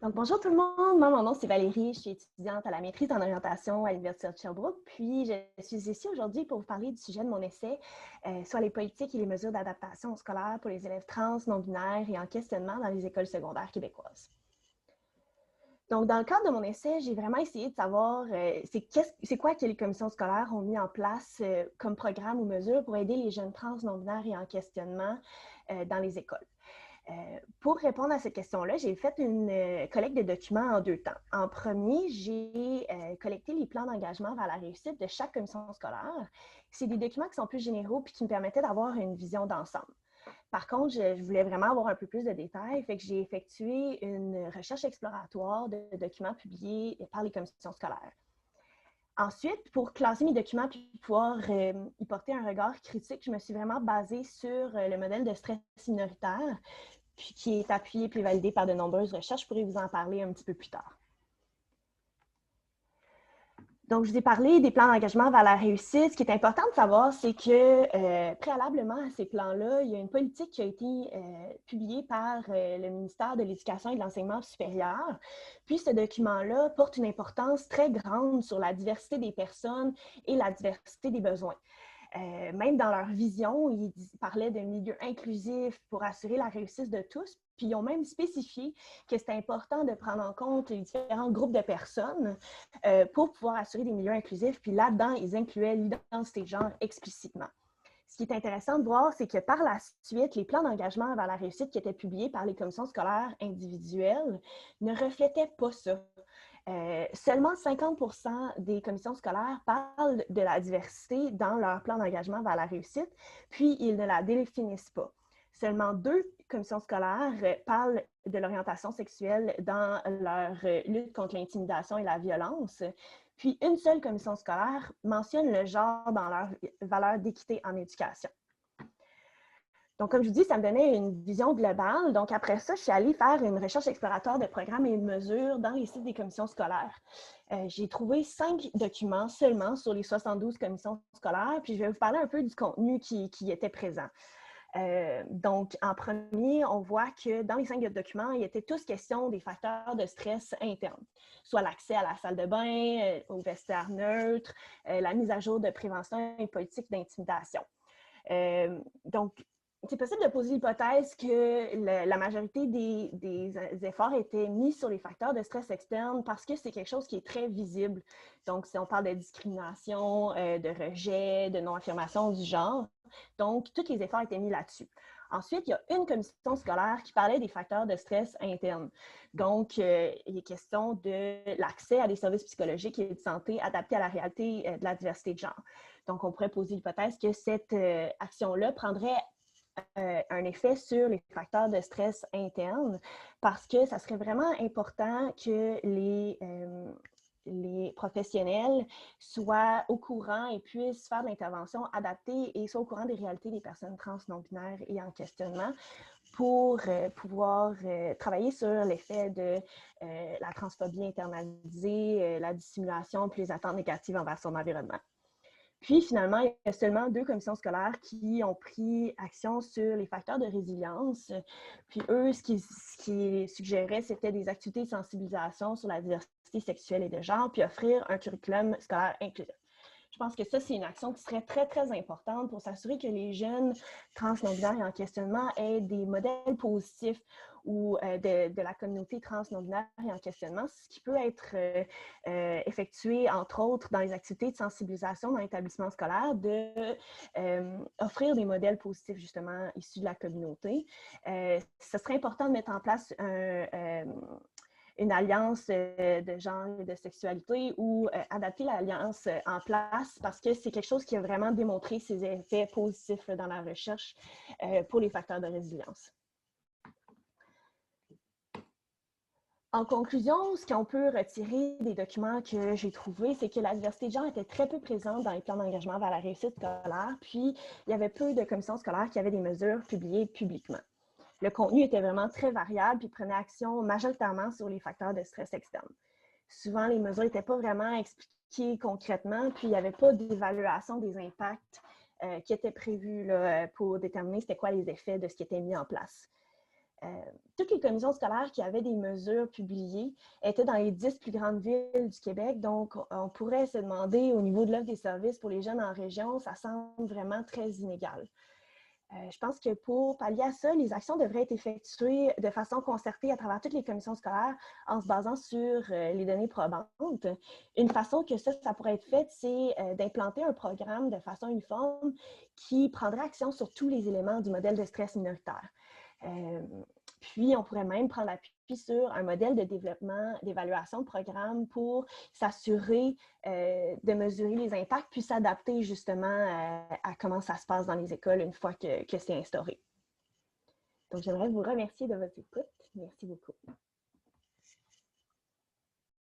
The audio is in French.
Donc, bonjour tout le monde. Moi, mon nom, c'est Valérie. Je suis étudiante à la maîtrise en orientation à l'Université de Sherbrooke. Puis, je suis ici aujourd'hui pour vous parler du sujet de mon essai sur les politiques et les mesures d'adaptation scolaire pour les élèves trans, non-binaires et en questionnement dans les écoles secondaires québécoises. Donc, dans le cadre de mon essai, j'ai vraiment essayé de savoir c'est quoi que les commissions scolaires ont mis en place comme programme ou mesure pour aider les jeunes trans, non-binaires et en questionnement dans les écoles. Pour répondre à cette question-là, j'ai fait une collecte de documents en deux temps. En premier, j'ai collecté les plans d'engagement vers la réussite de chaque commission scolaire. C'est des documents qui sont plus généraux et qui me permettaient d'avoir une vision d'ensemble. Par contre, je voulais vraiment avoir un peu plus de détails, fait que j'ai effectué une recherche exploratoire de documents publiés par les commissions scolaires. Ensuite, pour classer mes documents et pouvoir y porter un regard critique, je me suis vraiment basée sur le modèle de stress minoritaire, puis qui est appuyé puis validé par de nombreuses recherches. Je pourrais vous en parler un petit peu plus tard. Donc, je vous ai parlé des plans d'engagement vers la réussite. Ce qui est important de savoir, c'est que préalablement à ces plans-là, il y a une politique qui a été publiée par le ministère de l'Éducation et de l'Enseignement supérieur. Puis, ce document-là porte une importance très grande sur la diversité des personnes et la diversité des besoins. Même dans leur vision, ils parlaient d'un milieu inclusif pour assurer la réussite de tous. Puis ils ont même spécifié que c'était important de prendre en compte les différents groupes de personnes pour pouvoir assurer des milieux inclusifs. Puis là-dedans, ils incluaient l'identité de genre explicitement. Ce qui est intéressant de voir, c'est que par la suite, les plans d'engagement vers la réussite qui étaient publiés par les commissions scolaires individuelles ne reflétaient pas ça. Seulement 50% des commissions scolaires parlent de la diversité dans leur plan d'engagement vers la réussite, puis ils ne la définissent pas. Seulement 2 commissions scolaires parlent de l'orientation sexuelle dans leur lutte contre l'intimidation et la violence. Puis une seule commission scolaire mentionne le genre dans leur valeur d'équité en éducation. Donc, comme je vous dis, ça me donnait une vision globale. Donc, après ça, je suis allée faire une recherche exploratoire de programmes et de mesures dans les sites des commissions scolaires. J'ai trouvé 5 documents seulement sur les 72 commissions scolaires, puis je vais vous parler un peu du contenu qui était présent. Donc, en premier, on voit que dans les 5 documents, il était tous question des facteurs de stress internes, soit l'accès à la salle de bain, au vestiaire neutre, la mise à jour de prévention et politique d'intimidation. Donc, c'est possible de poser l'hypothèse que la majorité des efforts étaient mis sur les facteurs de stress externe parce que c'est quelque chose qui est très visible. Donc, si on parle de discrimination, de rejet, de non-affirmation du genre, donc, tous les efforts étaient mis là-dessus. Ensuite, il y a une commission scolaire qui parlait des facteurs de stress internes. Donc, il est question de l'accès à des services psychologiques et de santé adaptés à la réalité de la diversité de genre. Donc, on pourrait poser l'hypothèse que cette action-là prendrait un effet sur les facteurs de stress internes parce que ça serait vraiment important que les professionnels soient au courant et puissent faire de l'intervention adaptée et soient au courant des réalités des personnes trans non-binaires et en questionnement pour pouvoir travailler sur l'effet de la transphobie internalisée, la dissimulation puis les attentes négatives envers son environnement. Puis, finalement, il y a seulement 2 commissions scolaires qui ont pris action sur les facteurs de résilience. Puis, eux, ce qu'ils suggéraient, c'était des activités de sensibilisation sur la diversité sexuelle et de genre, puis offrir un curriculum scolaire inclusif. Je pense que ça, c'est une action qui serait très, très importante pour s'assurer que les jeunes trans non-binaires et en questionnement aient des modèles positifs ou de la communauté trans non-binaire et en questionnement, ce qui peut être effectué, entre autres, dans les activités de sensibilisation dans l'établissement scolaire, d'offrir des modèles positifs, justement, issus de la communauté. Ce serait important de mettre en place une alliance de genre et de sexualité ou adapter l'alliance en place parce que c'est quelque chose qui a vraiment démontré ses effets positifs dans la recherche pour les facteurs de résilience. En conclusion, ce qu'on peut retirer des documents que j'ai trouvés, c'est que la diversité de genre était très peu présente dans les plans d'engagement vers la réussite scolaire, puis il y avait peu de commissions scolaires qui avaient des mesures publiées publiquement. Le contenu était vraiment très variable puis prenait action majoritairement sur les facteurs de stress externe. Souvent, les mesures n'étaient pas vraiment expliquées concrètement, puis il n'y avait pas d'évaluation des impacts qui étaient prévus là, pour déterminer c'était quoi les effets de ce qui était mis en place. toutes les commissions scolaires qui avaient des mesures publiées étaient dans les 10 plus grandes villes du Québec. Donc, on pourrait se demander au niveau de l'offre des services pour les jeunes en région, ça semble vraiment très inégal. Je pense que pour pallier à ça, les actions devraient être effectuées de façon concertée à travers toutes les commissions scolaires en se basant sur les données probantes. Une façon que ça pourrait être fait, c'est d'implanter un programme de façon uniforme qui prendrait action sur tous les éléments du modèle de stress minoritaire. Puis, on pourrait même prendre appui sur un modèle de développement, d'évaluation de programme pour s'assurer de mesurer les impacts, puis s'adapter justement à comment ça se passe dans les écoles une fois que c'est instauré. Donc, j'aimerais vous remercier de votre écoute. Merci beaucoup.